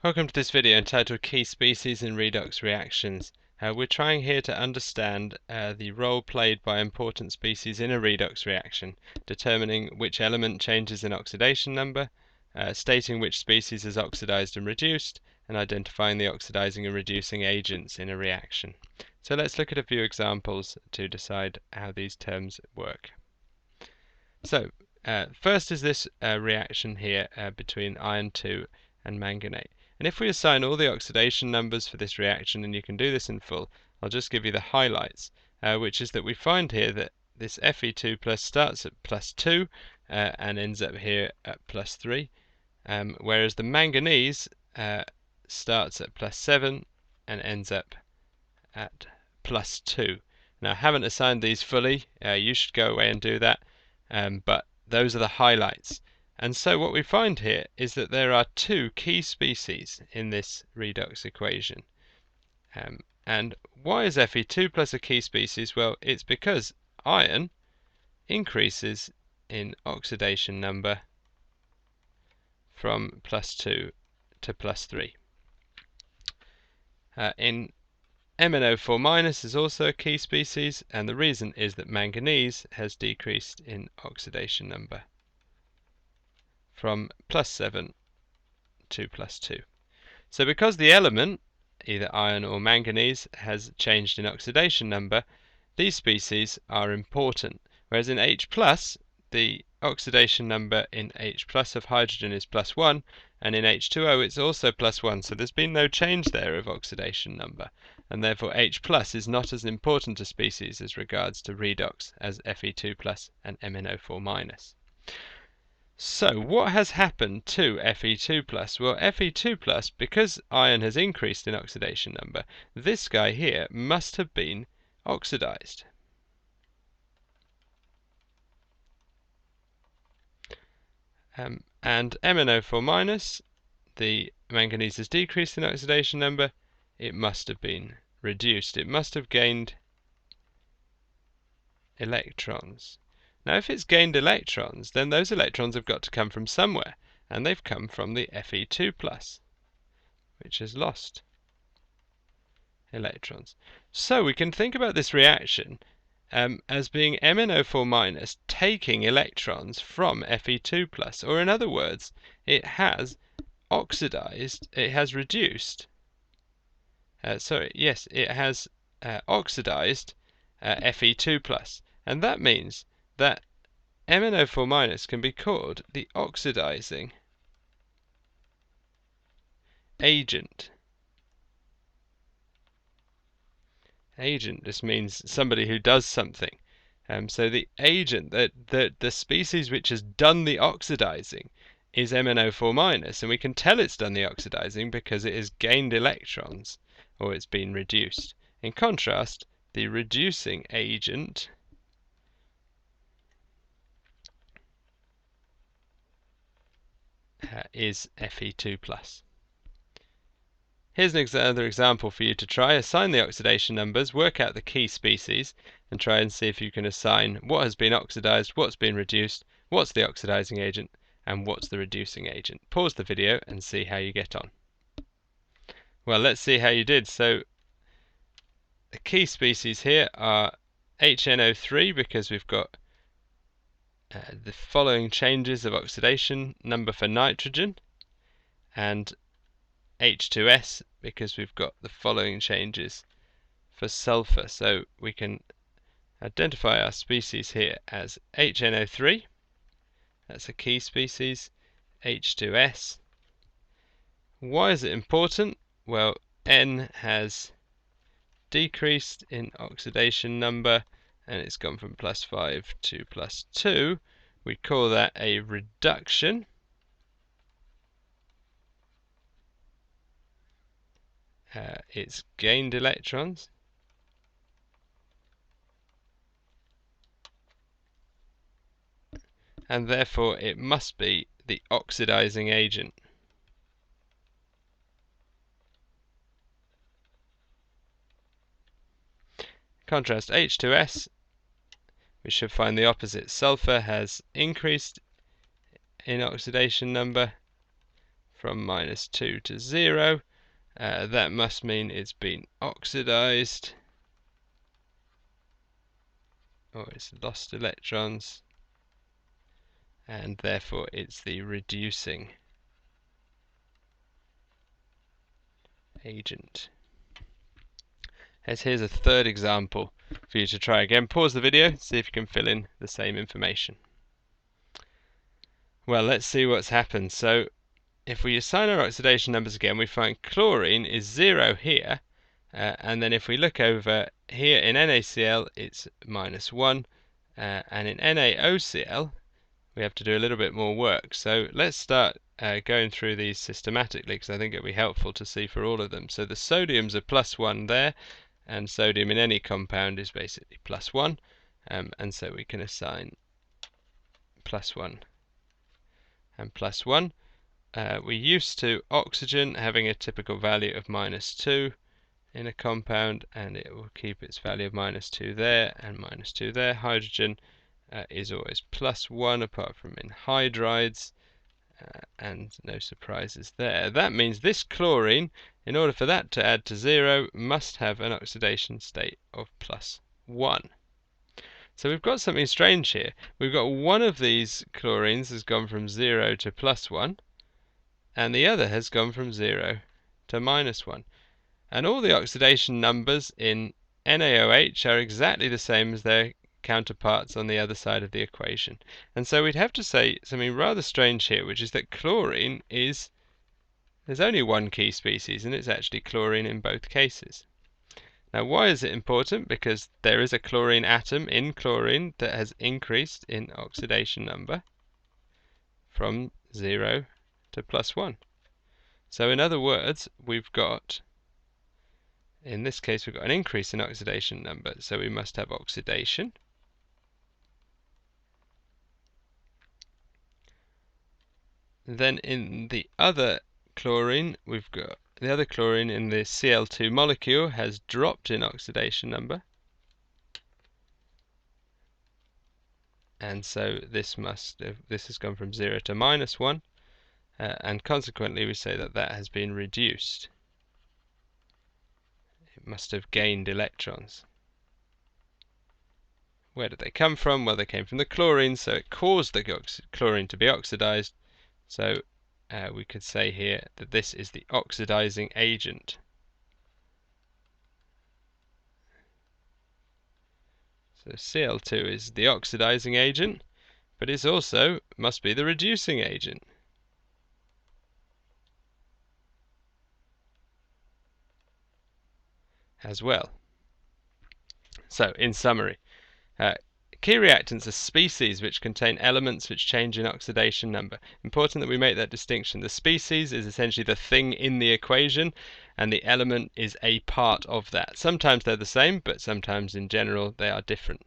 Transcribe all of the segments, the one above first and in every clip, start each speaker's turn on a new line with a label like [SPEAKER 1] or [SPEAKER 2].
[SPEAKER 1] Welcome to this video entitled Key Species in Redox Reactions. We're trying here to understand the role played by important species in a redox reaction, determining which element changes in oxidation number, stating which species is oxidized and reduced, and identifying the oxidizing and reducing agents in a reaction. So let's look at a few examples to decide how these terms work. So first is this reaction here between iron 2 and manganate. And if we assign all the oxidation numbers for this reaction, and you can do this in full, I'll just give you the highlights, which is that we find here that this Fe2 plus starts at plus 2 and ends up here at plus 3, whereas the manganese starts at plus 7 and ends up at plus 2. Now, I haven't assigned these fully, you should go away and do that, but those are the highlights. And so what we find here is that there are two key species in this redox equation. And why is Fe2 plus a key species? Well, it's because iron increases in oxidation number from plus 2 to plus 3. In MnO4- is also a key species, and the reason is that manganese has decreased in oxidation number from plus 7 to plus 2. So because the element, either iron or manganese, has changed in oxidation number, these species are important, whereas in H+, the oxidation number in H+ of hydrogen is plus 1, and in H2O it's also plus 1, so there's been no change there of oxidation number, and therefore H+ is not as important a species as regards to redox as Fe2+ and MnO4-. So what has happened to Fe2+? Well, Fe2+, because iron has increased in oxidation number, this guy here must have been oxidized. And MnO4-, the manganese has decreased in oxidation number, it must have been reduced. It must have gained electrons. Now, if it's gained electrons, then those electrons have got to come from somewhere, and they've come from the Fe2+, which has lost electrons. So we can think about this reaction as being MnO4- taking electrons from Fe2+, or in other words, it has oxidized, it has reduced, it has oxidized Fe2+, and that means that MnO4- can be called the oxidizing agent. Agent just means somebody who does something. So the agent, the species which has done the oxidizing, is MnO4-, and we can tell it's done the oxidizing because it has gained electrons, or it's been reduced. In contrast, the reducing agent is Fe2+. Here's another example for you to try. Assign the oxidation numbers, work out the key species, and try and see if you can assign what has been oxidized, what's been reduced, what's the oxidizing agent, and what's the reducing agent. Pause the video and see how you get on. Well, let's see how you did. So the key species here are HNO3, because we've got the following changes of oxidation number for nitrogen, and H2S, because we've got the following changes for sulfur. So we can identify our species here as HNO3, that's a key species, H2S. Why is it important? Well, N has decreased in oxidation number, and it's gone from plus 5 to plus 2. We call that a reduction. It's gained electrons, and therefore it must be the oxidizing agent. Contrast H2S, we should find the opposite. Sulfur has increased in oxidation number from -2 to 0. That must mean it's been oxidized, or it's lost electrons, and therefore it's the reducing agent. As here's a third example for you to try again. Pause the video, see if you can fill in the same information. Well, let's see what's happened. So if we assign our oxidation numbers again, we find chlorine is 0 here, and then if we look over here in NaCl, it's -1, and in NaOCl, we have to do a little bit more work. So let's start going through these systematically, because I think it'll be helpful to see for all of them. So the sodiums are +1 there, and sodium in any compound is basically +1, and so we can assign +1 and +1. We're used to oxygen having a typical value of -2 in a compound, and it will keep its value of -2 there and -2 there. Hydrogen is always +1 apart from in hydrides, and no surprises there. That means this chlorine, in order for that to add to 0, must have an oxidation state of +1. So we've got something strange here. We've got one of these chlorines has gone from 0 to +1, and the other has gone from 0 to -1. And all the oxidation numbers in NaOH are exactly the same as their counterparts on the other side of the equation. And so we'd have to say something rather strange here, which is that chlorine is, there's only one key species, and it's actually chlorine in both cases. Now, why is it important? Because there is a chlorine atom in chlorine that has increased in oxidation number from 0 to +1. So in other words, we've got, in this case, we've got an increase in oxidation number, so we must have oxidation. Then in the other chlorine, we've got the other chlorine in the Cl2 molecule has dropped in oxidation number, and so this has gone from 0 to -1, and consequently we say that that has been reduced. It must have gained electrons. Where did they come from? Well, they came from the chlorine, so it caused the chlorine to be oxidized. So we could say here that this is the oxidizing agent. So Cl2 is the oxidizing agent, but it also must be the reducing agent as well. So in summary, key reactants are species which contain elements which change in oxidation number. Important that we make that distinction. The species is essentially the thing in the equation, and the element is a part of that. Sometimes they're the same, but sometimes in general they are different.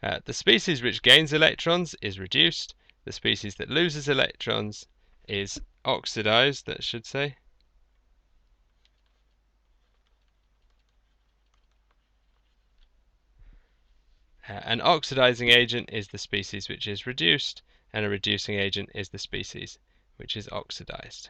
[SPEAKER 1] The species which gains electrons is reduced. The species that loses electrons is oxidized, that should say. An oxidizing agent is the species which is reduced, and a reducing agent is the species which is oxidized.